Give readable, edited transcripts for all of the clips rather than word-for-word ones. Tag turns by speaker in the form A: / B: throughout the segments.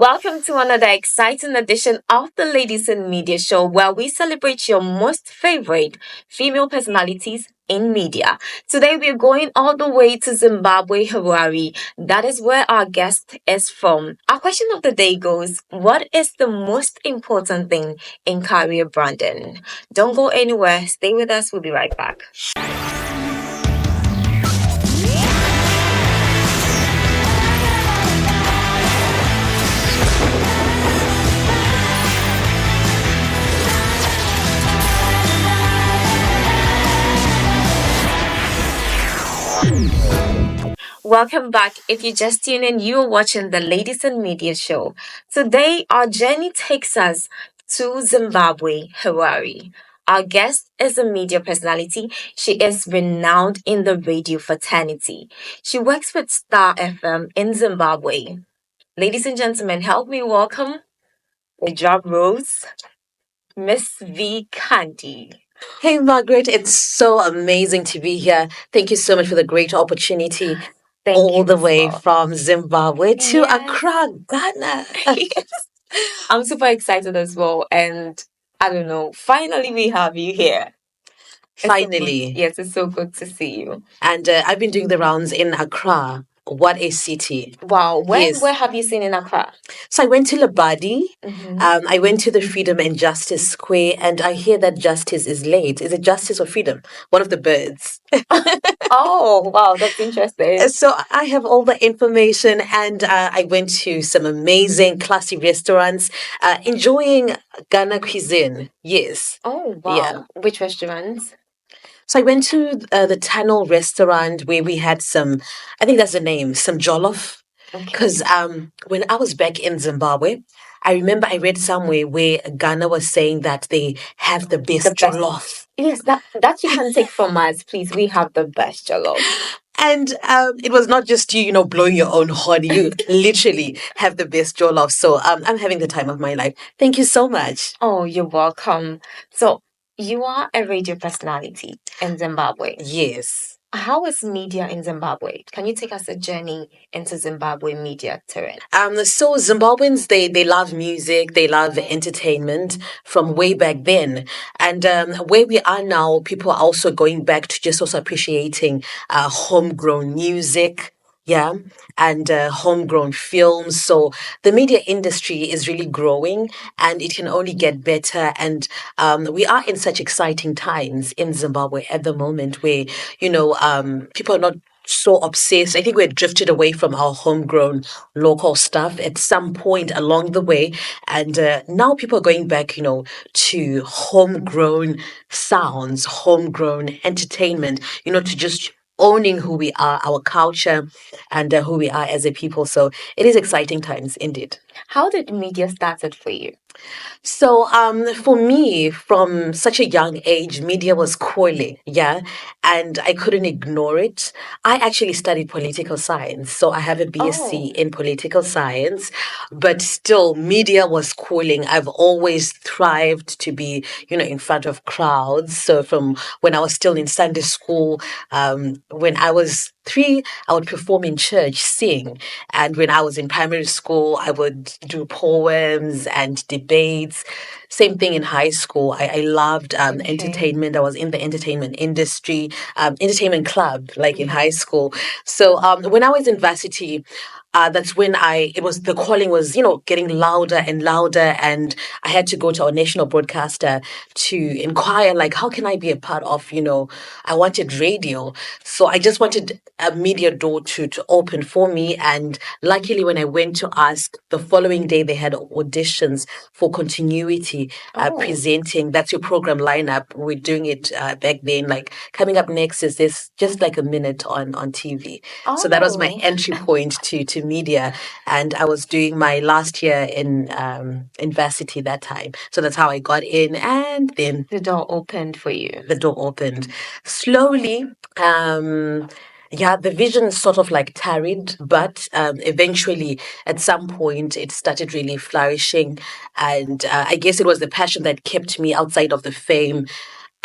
A: Welcome to another exciting edition of the Ladies in Media Show, where we celebrate your most favorite female personalities in media. Today, we're going all the way to Zimbabwe, Harare. That is where our guest is from. Our question of the day goes: what is the most important thing in career branding? Don't go anywhere. Stay with us. We'll be right back. Welcome back. If you just tuned in, you are watching the Ladies in Media Show. Today, our journey takes us to Zimbabwe, Harare. Our guest is a media personality. She is renowned in the radio fraternity. She works with Star FM in Zimbabwe. Ladies and gentlemen, help me welcome the job rose, Miss V. Kandi.
B: Hey, Margaret, it's so amazing to be here. Thank you so much for the great opportunity.
A: Thank
B: All
A: you
B: the
A: as
B: way
A: well.
B: from Zimbabwe to
A: Yes.
B: Accra, Ghana.
A: I'm super excited as well. And I don't know, finally we have you here.
B: Finally.
A: Yes, it's so good to see you.
B: And I've been doing the rounds in Accra. What a city.
A: Wow,
B: Yes.
A: where have you seen in Accra?
B: So I went to Labadi.
A: Mhm.
B: I went to the Freedom and Justice Square, and I hear that justice is late. Is it justice or freedom? One of the birds.
A: Oh, wow, that's interesting.
B: So I have all the information, and I went to some amazing, classy restaurants, enjoying Ghana cuisine. Yes.
A: Oh, wow.
B: Yeah.
A: Which restaurants?
B: So I went to the Tunnel restaurant where we had some, I think that's the name, some jollof.
A: Okay.
B: Because when I was back in Zimbabwe, I remember I read somewhere where Ghana was saying that they have the best
A: The best.
B: jollof.
A: Yes, that you can take from us, please. We have the best jollof.
B: And it was not just you, blowing your own horn. You literally have the best jollof. So I'm having the time of my life. Thank you so much.
A: Oh, you're welcome. So, you are a radio personality in Zimbabwe.
B: Yes.
A: How is media in Zimbabwe? Can you take us a journey into Zimbabwe media terrain?
B: So Zimbabweans, they love music, they love entertainment from way back then. And where we are now, people are also going back to just also appreciating homegrown music. Yeah, and homegrown films. So the media industry is really growing and it can only get better. And we are in such exciting times in Zimbabwe at the moment where, people are not so obsessed. I think we're drifted away from our homegrown local stuff at some point along the way. And now people are going back, to homegrown sounds, homegrown entertainment, to just owning who we are, our culture, and who we are as a people. So it is exciting times indeed.
A: How did media started for you?
B: So, for me, from such a young age, media was calling, yeah, and I couldn't ignore it. I actually studied political science, so I have a BSc in political science, but still, media was calling. I've always thrived to be, in front of crowds. So, from when I was still in Sunday school, when I was 3, I would perform in church, sing. And when I was in primary school, I would do poems and debates. Same thing in high school. I loved entertainment. I was in the entertainment industry, entertainment club, like in high school. So when I was in varsity, that's when the calling was, getting louder and louder. And I had to go to our national broadcaster to inquire, like, how can I be a part of, I wanted radio. So I just wanted a media door to open for me. And luckily, when I went to ask, the following day, they had auditions for continuity presenting. That's your program lineup. We're doing it back then. Like, coming up next is this, just like a minute on TV. So that was my entry point to media. And I was doing my last year in varsity that time. So that's how I got in. And then
A: The door opened for you.
B: the door opened. Slowly, the vision sort of like tarried, but eventually at some point it started really flourishing. And I guess it was the passion that kept me outside of the fame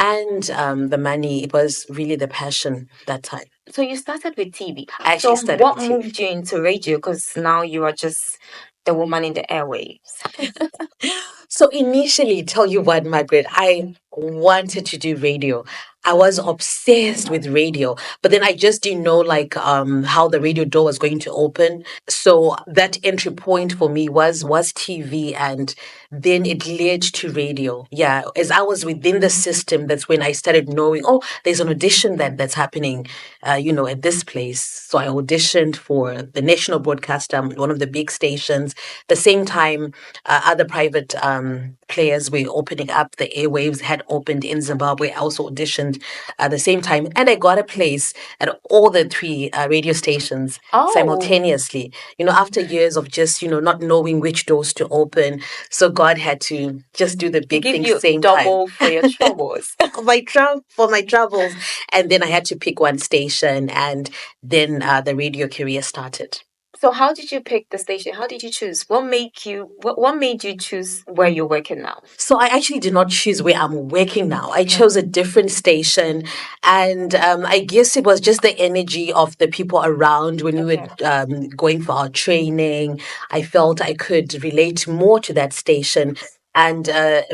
B: and the money. It was really the passion that time.
A: So you started with TV.
B: I actually started
A: what
B: with TV.
A: moved you into radio? Because now you are just the woman in the airwaves?
B: So initially, tell you what, Margaret, I wanted to do radio. I was obsessed with radio, but then I just didn't know how the radio door was going to open. So that entry point for me was TV, and then it led to radio. Yeah, as I was within the system, that's when I started knowing, oh, there's an audition that's happening, at this place. So I auditioned for the national broadcaster, one of the big stations. The same time, other private players were opening up. The airwaves had opened in Zimbabwe. I also auditioned at the same time, and I got a place at all the three radio stations
A: Oh,
B: simultaneously. After years of just not knowing which doors to open, so God had to just do the big
A: give
B: thing
A: you
B: same time.
A: double for your troubles.
B: For my troubles, and then I had to pick one station, and then the radio career started.
A: So how did you pick the station? How did you choose? What made you choose where you're working now?
B: So I actually did not choose where I'm working now. I chose a different station, and I guess it was just the energy of the people around when we
A: Okay.
B: were going for our training. I felt I could relate more to that station. And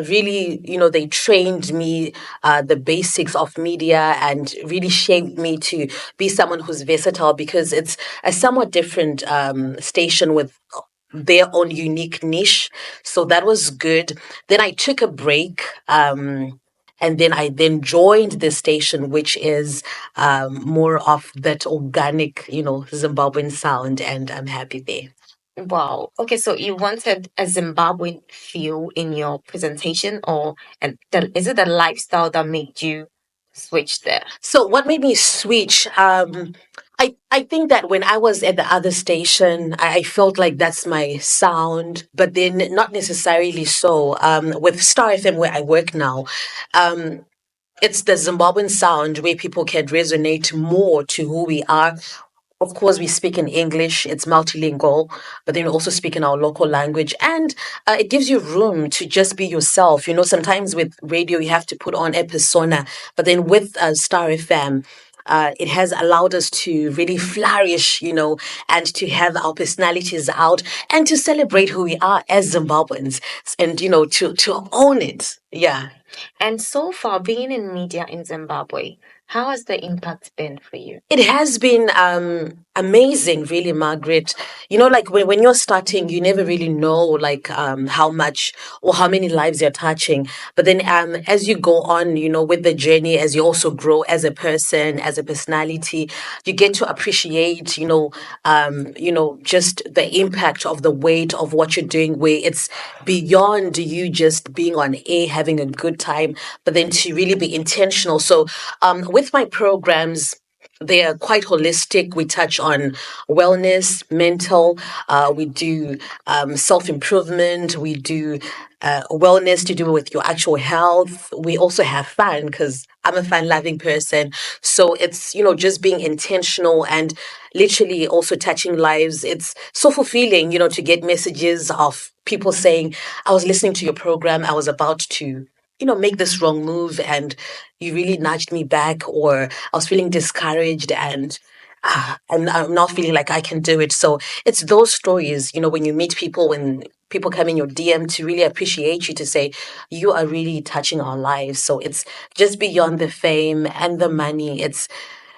B: really, they trained me the basics of media and really shaped me to be someone who's versatile, because it's a somewhat different station with their own unique niche. So that was good. Then I took a break. And then I then joined the station, which is more of that organic, Zimbabwean sound, and I'm happy there.
A: Wow. Okay, so you wanted a Zimbabwean feel in your presentation, or is it the lifestyle that made you switch there?
B: So what made me switch? I think that when I was at the other station, I felt like that's my sound, but then not necessarily so. With Star FM, where I work now, um, it's the Zimbabwean sound where people can resonate more to who we are. Of course, we speak in English, it's multilingual, but then we also speak in our local language. And it gives you room to just be yourself. Sometimes with radio, you have to put on a persona, but then with Star FM, it has allowed us to really flourish, and to have our personalities out and to celebrate who we are as Zimbabweans, and, to own it. Yeah.
A: And so far, being in media in Zimbabwe, how has the impact been for you?
B: It has been amazing, really, Margaret. Like when you're starting, you never really know how much or how many lives you're touching. But then as you go on, with the journey, as you also grow as a person, as a personality, you get to appreciate, just the impact of the weight of what you're doing, where it's beyond you just being on air, having a good time, but then to really be intentional. So with my programs, they are quite holistic. We touch on wellness, mental. We do self improvement. We do wellness to do with your actual health. We also have fun, because I'm a fun loving person. So it's, just being intentional and literally also touching lives. It's so fulfilling, to get messages of people saying, I was listening to your program. I was about to make this wrong move, and you really nudged me back, or I was feeling discouraged, and I'm not feeling like I can do it. So it's those stories, when you meet people, when people come in your DM to really appreciate you, to say, you are really touching our lives. So it's just beyond the fame and the money. It's,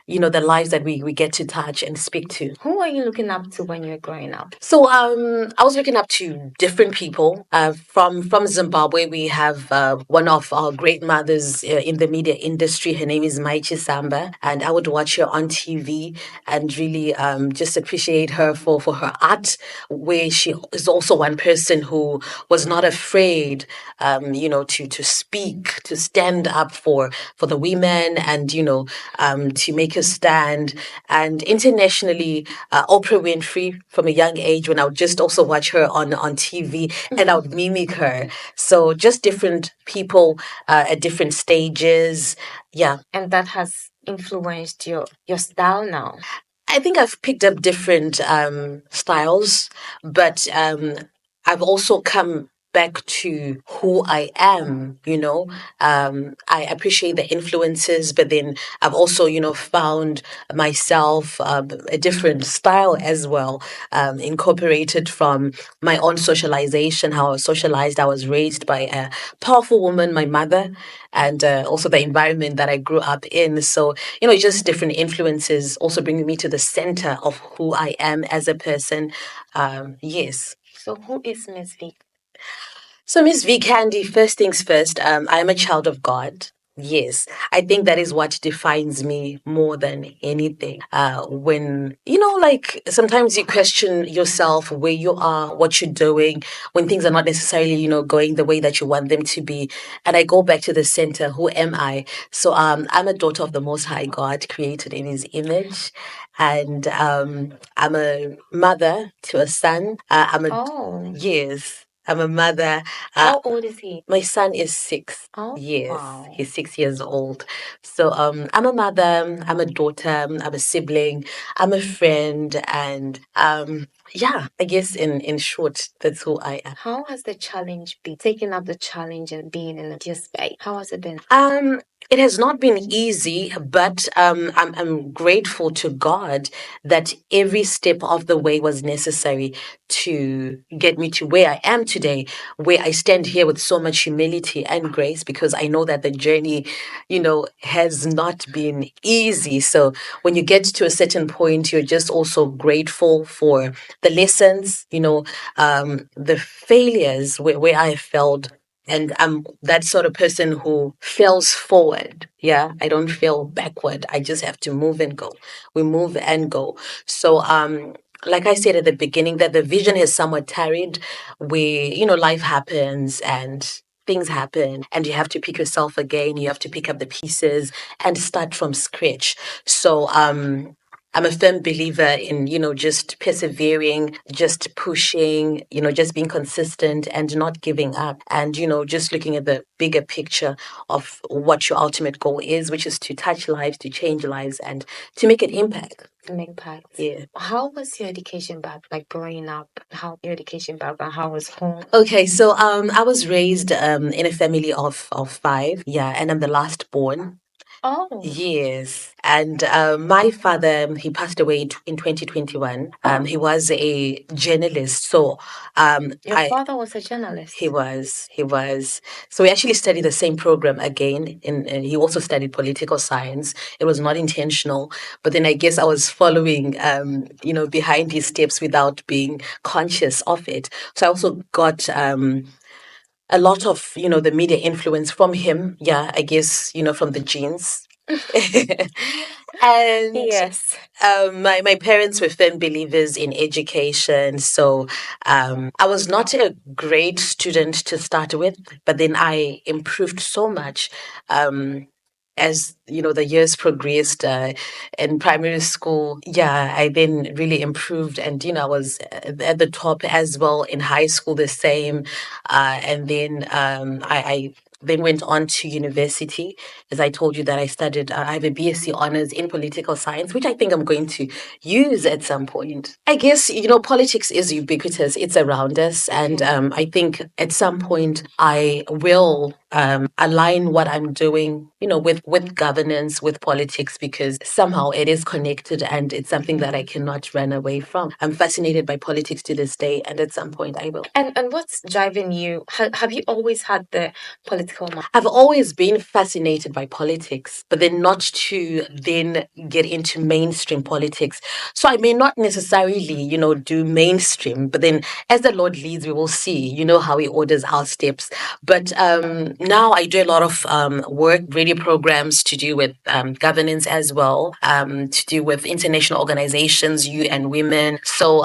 B: the lives that we get to touch and speak to.
A: Who are you looking up to when you were growing up?
B: So I was looking up to different people. From Zimbabwe, we have one of our great mothers in the media industry. Her name is Maichi Samba, and I would watch her on TV and really just appreciate her for her art, where she is also one person who was not afraid, to speak, to stand up for the women, and to make a stand. And internationally, Oprah Winfrey, from a young age, when I would just also watch her on TV, and I would mimic her. So just different people at different stages. Yeah.
A: And that has influenced your style now.
B: I think I've picked up different styles, but I've also come back to who I am, I appreciate the influences, but then I've also, found myself a different style as well, incorporated from my own socialization, how I was socialized. I was raised by a powerful woman, my mother, and also the environment that I grew up in. So, just different influences also bringing me to the center of who I am as a person. Yes.
A: So who is Miss V?
B: So, Miss V Candy, first things first, I am a child of God. Yes, I think that is what defines me more than anything. When, like sometimes you question yourself, where you are, what you're doing, when things are not necessarily, going the way that you want them to be. And I go back to the center, who am I? So I'm a daughter of the Most High God, created in His image. And I'm a mother to a son.
A: Oh,
B: Yes, I'm a mother.
A: how old is he?
B: My son is 6.
A: Oh,
B: Yes,
A: wow.
B: he's 6 years old. So I'm a mother, I'm a daughter, I'm a sibling, I'm a friend, and yeah, I guess in short, that's who I am.
A: How has the challenge been? Taking up the challenge and being in this space. How has it been?
B: It has not been easy, but I'm grateful to God that every step of the way was necessary to get me to where I am today, where I stand here with so much humility and grace, because I know that the journey, has not been easy. So when you get to a certain point, you're just also grateful for the lessons, the failures where I failed, and I'm that sort of person who fails forward. Yeah, I don't fail backward. I just have to move and go. We move and go. So, like I said at the beginning, that the vision has somewhat tarried. Life happens and things happen, and you have to pick yourself again. You have to pick up the pieces and start from scratch. So, I'm a firm believer in, just persevering, just pushing, just being consistent and not giving up. And, just looking at the bigger picture of what your ultimate goal is, which is to touch lives, to change lives, and to make an impact.
A: Impact.
B: Yeah.
A: How was your education back, like growing up? How your education background? How was home?
B: Okay, so I was raised in a family of five. Yeah, and I'm the last born.
A: Oh,
B: Yes. And my father, he passed away in 2021. He was a journalist. So
A: your father was a journalist.
B: he was. So we actually studied the same program again. And he also studied political science. It was not intentional. But then I guess I was following, behind his steps without being conscious of it. So I also got a lot of, the media influence from him. Yeah, I guess, from the genes. And
A: Yes.
B: my parents were firm believers in education. So I was not a great student to start with, but then I improved so much. As the years progressed in primary school, yeah, I then really improved, and I was at the top as well in high school, the same. And then I then went on to university. As I told you, that I studied, I have a BSc honors in political science, which I think I'm going to use at some point. I guess, politics is ubiquitous, it's around us. And I think at some point I will align what I'm doing, with governance, with politics, because somehow it is connected and it's something that I cannot run away from. I'm fascinated by politics to this day, and at some point I will.
A: And what's driving you? Have you always had the political mind?
B: I've always been fascinated by politics, but then not to then get into mainstream politics. So I may not necessarily, do mainstream, but then as the Lord leads, we will see, how He orders our steps. But now I do a lot of work, radio programs to do with governance as well, to do with international organizations, UN Women. So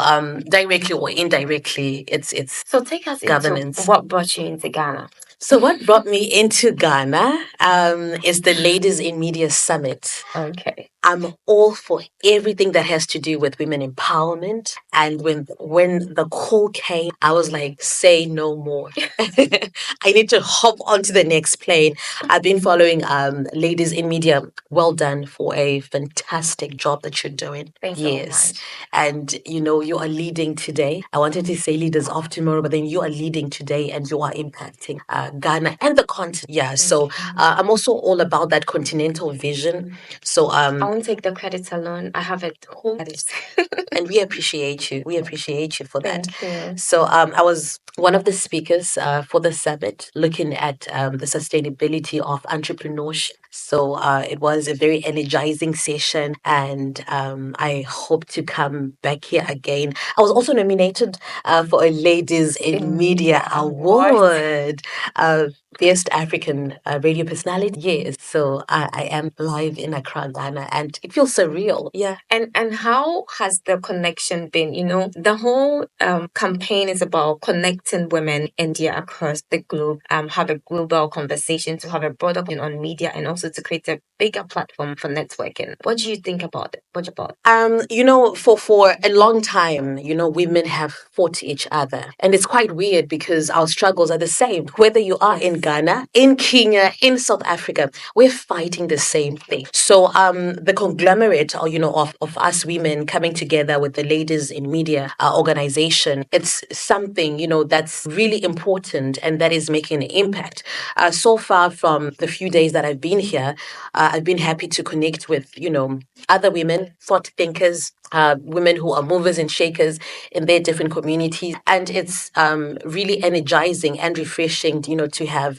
B: directly or indirectly, it's
A: So take us
B: governance.
A: into what brought you into Ghana.
B: So what brought me into Ghana is the Ladies in Media Summit.
A: Okay.
B: I'm all for everything that has to do with women empowerment. And when the call came, I was like, say no more. I need to hop onto the next plane. I've been following Ladies in Media. Well done for a fantastic job that you're doing.
A: Thanks so
B: Yes.
A: much.
B: And you are leading today. I wanted to say leaders of tomorrow, but then you are leading today and you are impacting Ghana and the continent. Yeah. So I'm also all about that continental vision. So
A: I won't take the credit alone. I have it whole credit.
B: and we appreciate you. We appreciate you for that.
A: Thank you.
B: So I was one of the speakers for the summit looking at the sustainability of entrepreneurship. So it was a very energizing session, and I hope to come back here again. I was also nominated for a Ladies in Media Award. Best African radio personality. Yes, so I am live in Accra, Ghana, and it feels surreal. Yeah.
A: And how has the connection been? You know, the whole campaign is about connecting women in India across the globe, have a global conversation, to have a broader on media, and also to create a bigger platform for networking. What do you think about it? What about?
B: For a long time, women have fought each other. And it's quite weird because our struggles are the same. Whether you are in Ghana, in Kenya, in South Africa, we're fighting the same thing. So the conglomerate of us women coming together with the Ladies in Media organization, it's something, that's really important and that is making an impact. So far from the few days that I've been here, I've been happy to connect with, other women, thought thinkers, women who are movers and shakers in their different communities. And it's really energizing and refreshing, to have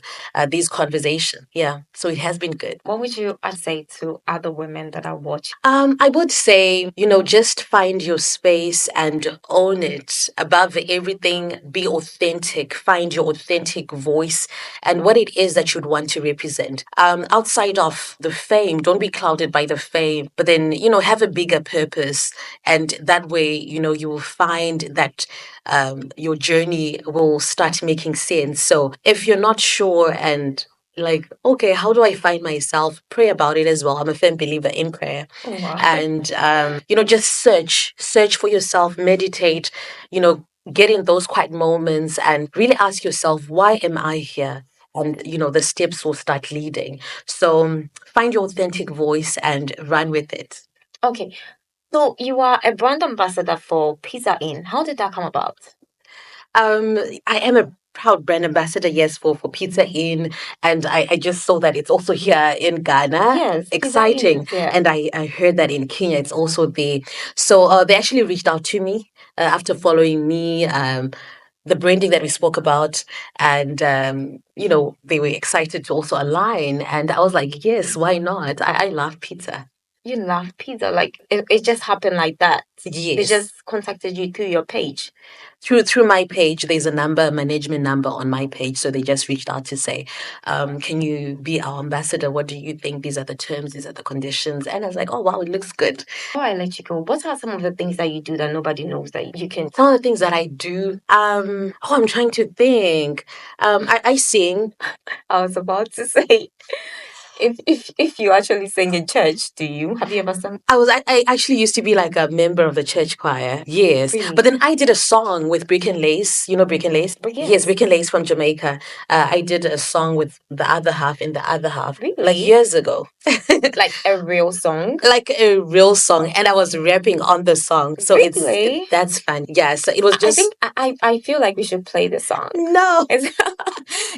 B: these conversations. Yeah. So it has been good.
A: What would you say to other women that are watching?
B: I would say, just find your space and own it. Above everything, be authentic. Find your authentic voice and what it is that you'd want to represent. Outside of the fame, don't be clouded by the fame, but then, have a bigger purpose. And that way, you will find that your journey will start making sense. So if you're not sure and like, okay, how do I find myself? Pray about it as well. I'm a firm believer in prayer.
A: Oh, wow.
B: And, just search for yourself, meditate, get in those quiet moments and really ask yourself, why am I here? And, the steps will start leading. So find your authentic voice and run with it.
A: Okay. So you are a brand ambassador for Pizza Inn. How did that come about?
B: I am a proud brand ambassador, yes, for Pizza Inn, and I just saw that it's also here in Ghana.
A: Yes,
B: exciting. And I heard that in Kenya it's also there. So they actually reached out to me after following me. The branding that we spoke about, and they were excited to also align, and I was like, yes, why not? I love pizza.
A: You love pizza. Like it just happened like that.
B: Yes.
A: They just contacted you through your page.
B: Through my page, there's a management number on my page. So they just reached out to say, can you be our ambassador? What do you think? These are the terms, these are the conditions. And I was like, oh, wow, it looks good.
A: Before I let you go, what are some of the things that you do that nobody knows that you can?
B: Some of the things that I do, I'm trying to think. I sing.
A: I was about to say, if you actually sing in church, do you? Have you ever sung?
B: I actually used to be like a member of the church choir. Yes.
A: Really?
B: But then I did a song with Brick and Lace. You know Brick and Lace?
A: Yes.
B: Yes, Brick and Lace from Jamaica. I did a song with the other half in the other half.
A: Really?
B: Like years ago.
A: Like a real song?
B: Like a real song. And I was rapping on the song. So
A: Really?
B: that's fun. Yeah. So it was just.
A: I think I feel like we should play the song.
B: No.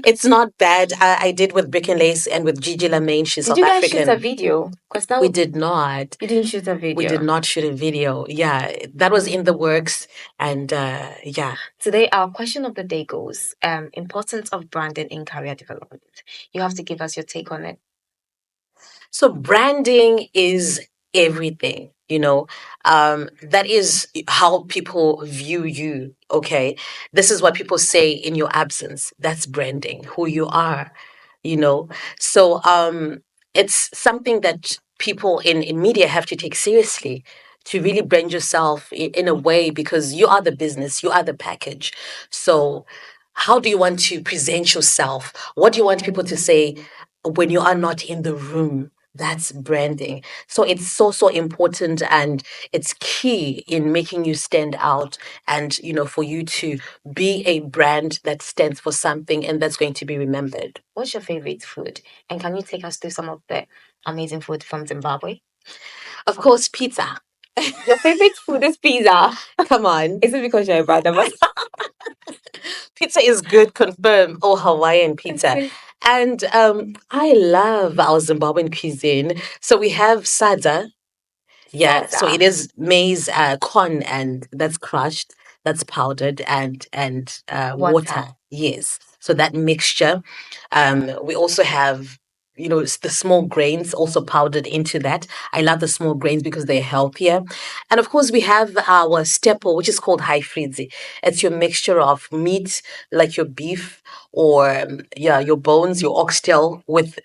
B: It's not bad. I did with Brick and Lace and with Gigi Lamaine. She's South
A: Did you guys
B: African.
A: shoot a video?
B: We did not.
A: You didn't shoot a video.
B: We did not shoot a video. Yeah, that was in the works. And yeah.
A: Today, our question of the day goes, importance of branding in career development. You have to give us your take on it.
B: So branding is everything, that is how people view you. Okay. This is what people say in your absence. That's branding, who you are, So it's something that people in media have to take seriously to really brand yourself in a way because you are the business, you are the package. So how do you want to present yourself? What do you want people to say when you are not in the room? That's branding. So it's so, so important, and it's key in making you stand out, and, for you to be a brand that stands for something and that's going to be remembered.
A: What's your favorite food? And can you take us through some of the amazing food from Zimbabwe?
B: Of course, pizza.
A: Your favorite food is pizza.
B: Come on.
A: Is it because you're a brother?
B: Pizza is good, confirm. Oh, Hawaiian pizza. And I love our Zimbabwean cuisine. So we have sadza. Yeah, so it is maize, corn, and that's crushed, that's powdered, and water. Yes, so that mixture. We also have, the small grains also powdered into that. I love the small grains because they're healthier, and of course we have our staple, which is called high fritzi. It's your mixture of meat, like your beef, or yeah, your bones, your oxtail with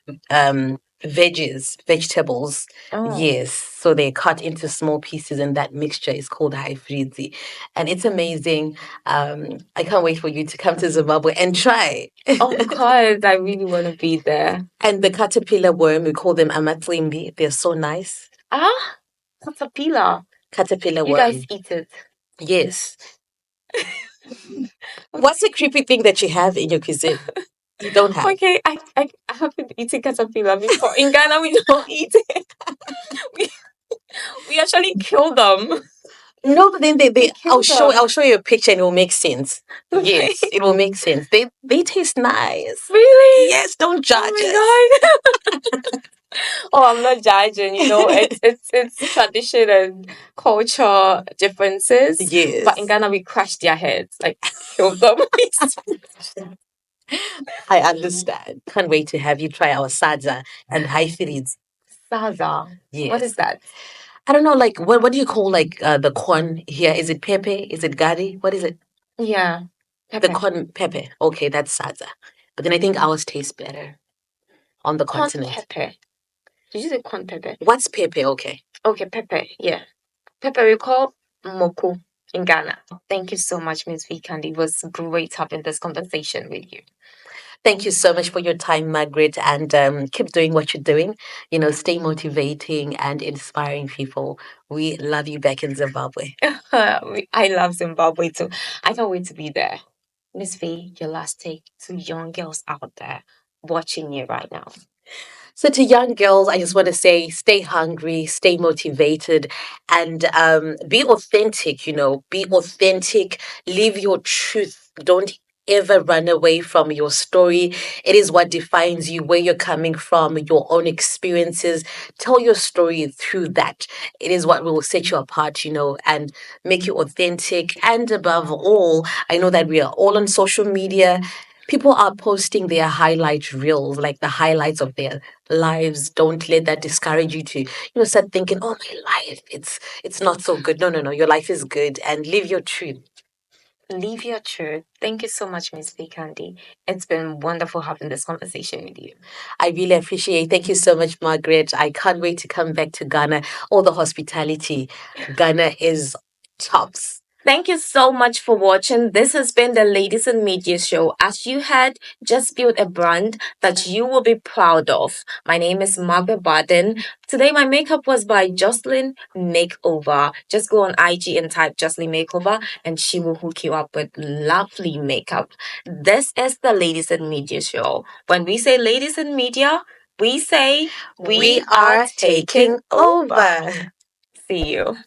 B: vegetables. Yes. So they're cut into small pieces, and that mixture is called high fritzi. And it's amazing. I can't wait for you to come to Zimbabwe and try.
A: Of course, I really want to be there.
B: And the caterpillar worm, we call them amatlimbi. They're so nice.
A: Ah, caterpillar.
B: Caterpillar
A: You
B: worm.
A: guys eat it.
B: Yes. What's the creepy thing that you have in your cuisine? You don't have.
A: Okay, I haven't eaten caterpillar before. In Ghana, we don't eat it. we actually kill them.
B: No, but then they
A: Kill them.
B: I'll show you a picture and it will make sense. Yes, it will make sense. They taste nice.
A: Really?
B: Yes, don't judge us.
A: Oh my god. Oh, I'm not judging. It's tradition and culture differences.
B: Yes.
A: But in Ghana, we crush their heads, like kill them.
B: I understand. Can't wait to have you try our sadza and high fritz.
A: Saza.
B: Yes.
A: What is that?
B: I don't know, like what do you call like the corn here? Is it pepe? Is it gari? What is it?
A: Yeah.
B: The
A: Pepper.
B: corn pepe. Okay, that's sadza. But then I think ours tastes better on the
A: Corn
B: continent.
A: pepper. Did you say corn pepper?
B: What's pepe? Okay.
A: Okay, pepper. Yeah. Pepper we call moku in Ghana. Thank you so much, Ms. Vikand. It was great having this conversation with you.
B: Thank you so much for your time, Margaret, and keep doing what you're doing. Stay motivating and inspiring people. We love you back in Zimbabwe.
A: I love Zimbabwe too. I can't wait to be there. Miss V, your last take to young girls out there watching you right now.
B: So, to young girls, I just want to say stay hungry, stay motivated, and be authentic. Be authentic, live your truth. Don't ever run away from your story. It is what defines you, where you're coming from, your own experiences. Tell your story through that. It is what will set you apart, and make you authentic. And above all, I know that we are all on social media. People are posting their highlight reels, like the highlights of their lives. Don't let that discourage you to, start thinking, oh, my life, it's not so good. No, no, no. Your life is good, and live your truth.
A: Live your truth. Thank you so much, Miss Vikandi. It's been wonderful having this conversation with you.
B: I really appreciate it. Thank you so much, Margaret. I can't wait to come back to Ghana. All the hospitality. Ghana is tops.
A: Thank you so much for watching. This has been the Ladies in Media Show. As you had, just build a brand that you will be proud of. My name is Margaret Barden. Today, my makeup was by Jocelyn Makeover. Just go on IG and type Jocelyn Makeover, and she will hook you up with lovely makeup. This is the Ladies in Media Show. When we say Ladies in Media, we say
B: we are taking over.
A: See you.